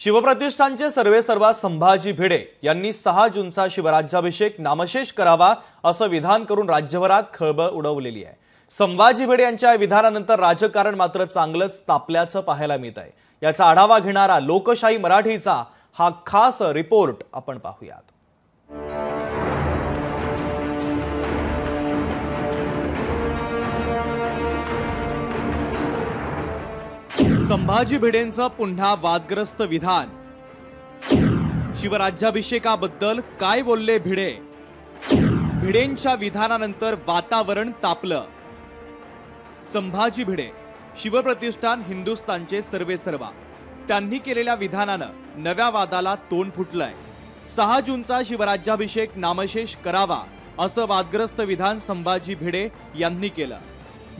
शिवप्रतिष्ठानचे सर्वेसर्वा संभाजी भिडे यांनी 6 जूनचा शिवराज्याभिषेक नामशेष करावा असं विधान करून राज्यभरात खळबळ उडवलेली आहे। संभाजी भिडे यांच्या विधानानंतर राजकारण मात्र चांगलंच तापल्याचं पाहायला मिळत आहे। याचा आढावा घेणारा लोकशाही मराठीचा हा खास रिपोर्ट आपण पाहूयात। संभाजी भिडेंचं पुन्हा वादग्रस्त विधान। शिवराज्याभिषेकाबद्दल काय बोलले भिडे? भिडेंच्या विधानानंतर वातावरण तापलं। संभाजी भिडे शिवप्रतिष्ठान हिंदुस्थानचे सर्वेसर्वा, त्यांनी केलेल्या विधानानं नव्या वादाला तोंड फुटलंय। 6 जूनचा शिवराज्याभिषेक नामशेष करावा असं वादग्रस्त विधान संभाजी भिडे यांनी केलं।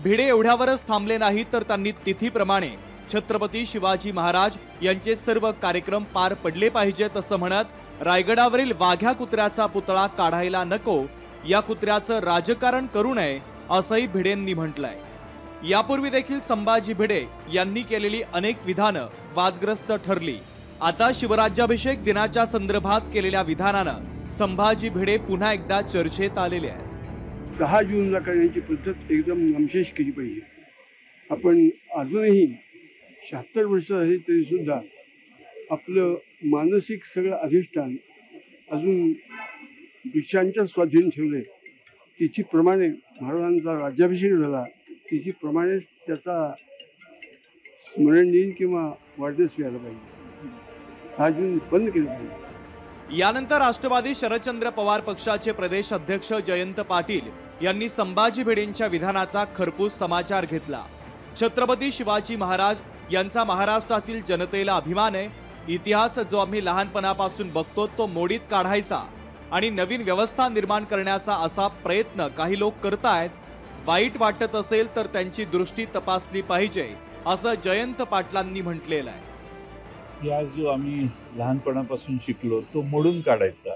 भिडे एवढ्यावरच थांबले नाही तर त्यांनी तिथीप्रमाणे छत्रपती शिवाजी महाराज यांचे सर्व कार्यक्रम पार पडले पाहिजेत असं म्हणत रायगडावरील वाघ्या कुत्र्याचा पुतळा काढायला नको, या कुत्र्याचं राजकारण करू नये असंही भिडेंनी म्हटलंय। यापूर्वी देखील संभाजी भिडे यांनी केलेली अनेक विधानं वादग्रस्त ठरली। आता शिवराज्याभिषेक दिनाच्या संदर्भात केलेल्या विधानानं संभाजी भिडे पुन्हा एकदा चर्चेत आलेले आहेत। 6 जूनला करण्याची पद्धत एकदम नामशेष केली पाहिजे। आपण अजूनही 76 वर्ष आहे तरी सुद्धा आपलं मानसिक सगळं अधिष्ठान अजून ब्रिटिशांच्या स्वाधीन ठेवले। तिथीप्रमाणे महाराजांचा राज्याभिषेक झाला, तिथीप्रमाणेच त्याचा स्मरण दिन किंवा वाढदिवस व्हायला पाहिजे। 6 जून बंद केलं पाहिजे। यानंतर राष्ट्रवादी शरदचंद्र पवार पक्षाचे प्रदेश अध्यक्ष जयंत पाटील यांनी संभाजी भिडेंच्या विधानाचा खरपूस समाचार घेतला। छत्रपती शिवाजी महाराज यांचा महाराष्ट्रातील जनतेला अभिमान आहे। इतिहास जो आम्ही लहानपणापासून बघतो तो मोडीत काढायचा आणि नवीन व्यवस्था निर्माण करण्याचा असा प्रयत्न काही लोक करतायत। वाईट वाटत असेल तर त्यांची दृष्टी तपासली पाहिजे असं जयंत पाटलांनी म्हटलेलं आहे। इतिहास जो आम्ही लहानपणापासून शिकलो तो मोडून काढायचा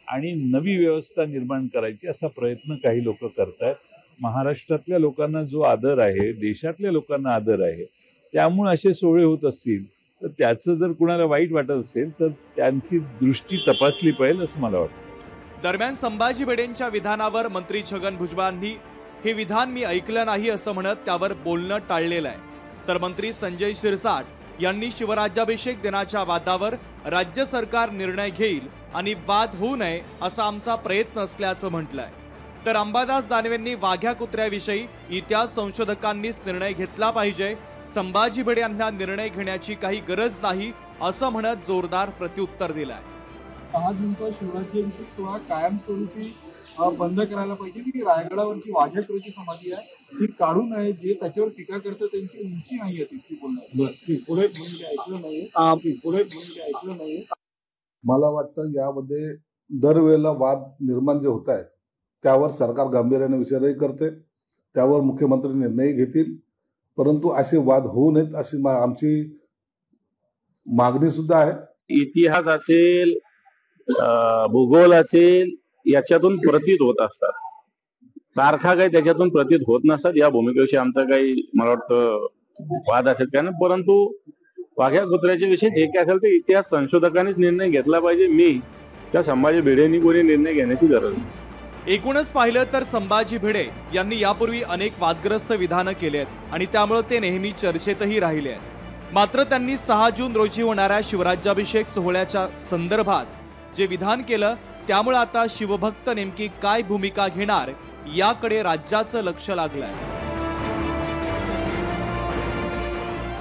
आणि नवी व्यवस्था निर्माण करायची असा प्रयत्न काही लोक करतात। महाराष्ट्रातल्या लोकांना जो आदर आहे, देशातल्या लोकांना आदर आहे, त्यामुळे असे सोहळे होत असतील तर त्याचं जर कुणाला वाईट वाटत असेल तर त्यांची दृष्टी तपासली पाहिजे असं मला वाटतं। दरम्यान संभाजी भिडेंच्या विधानावर मंत्री छगन भुजबळांनी हे विधान मी ऐकलं नाही असं म्हणत त्यावर बोलणं टाळलेलं आहे। तर मंत्री संजय शिरसाट यांनी शिवराज्याभिषेक दिनाच्या वादावर राज्य सरकार निर्णय घेईल आणि वाद होऊ नये असा आमचा प्रयत्न असल्याचं म्हटलंय। तर अंबादास दानवेंनी वाघ्या कुत्र्याविषयी इतिहास संशोधकांनीच निर्णय घेतला पाहिजे, संभाजी भिडे यांना निर्णय घेण्याची काही गरज नाही असं म्हणत जोरदार प्रत्युत्तर दिलंय। 6 जूनचा शिवराज्याभिषेक सोहळा कायमस्वरूपी बंद करायला पाहिजे। की रायगडावरची वाघ्या कुत्र्याची समाधी आहे ती काढू नये। जे त्याच्यावर टीका करतात त्यांची उंची नाही आहे ती बोलणं। पुढे ऐकलं नाही। मला वाटतं यामध्ये दरवेळेला वाद निर्माण जे होत आहेत त्यावर सरकार गांभीर्याने विचारही करते, त्यावर मुख्यमंत्री निर्णय घेतील, परंतु असे वाद होऊ नयेत अशी आमची मागणी सुद्धा आहे। इतिहास असेल, भूगोल असेल, याच्यातून प्रतीत होत असतात, तारखा काही त्याच्यातून प्रतीत होत नसतात। या भूमिकेविषयी आमचा काही मला वाटतं वाद असेल काय ना, परंतु वाघ्या कुत्र्याच्या विषयी जे काय असेल ते इतिहास संशोधकांनीच निर्णय घेतला पाहिजे। मी त्या संभाजी भिडेंनी कोणी निर्णय घेण्याची गरज नाही। एकूणच पाहिलं तर संभाजी भिडे यांनी यापूर्वी अनेक वादग्रस्त विधानं केली आहेत आणि त्यामुळे ते नेहमी चर्चेतही राहिले आहेत। मात्र त्यांनी 6 जून रोजी होणाऱ्या शिवराज्याभिषेक सोहळ्याच्या संदर्भात जे विधान केलं त्यामुळे आता शिवभक्त नेमकी काय भूमिका घेणार याकडे राज्याचं लक्ष लागलंय।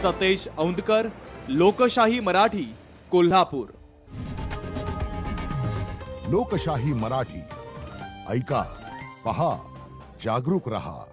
सतेज औंधकर, लोकशाही मराठी, कोल्हापूर। लोकशाही मराठी ऐका, पहा, जागरूक रहा।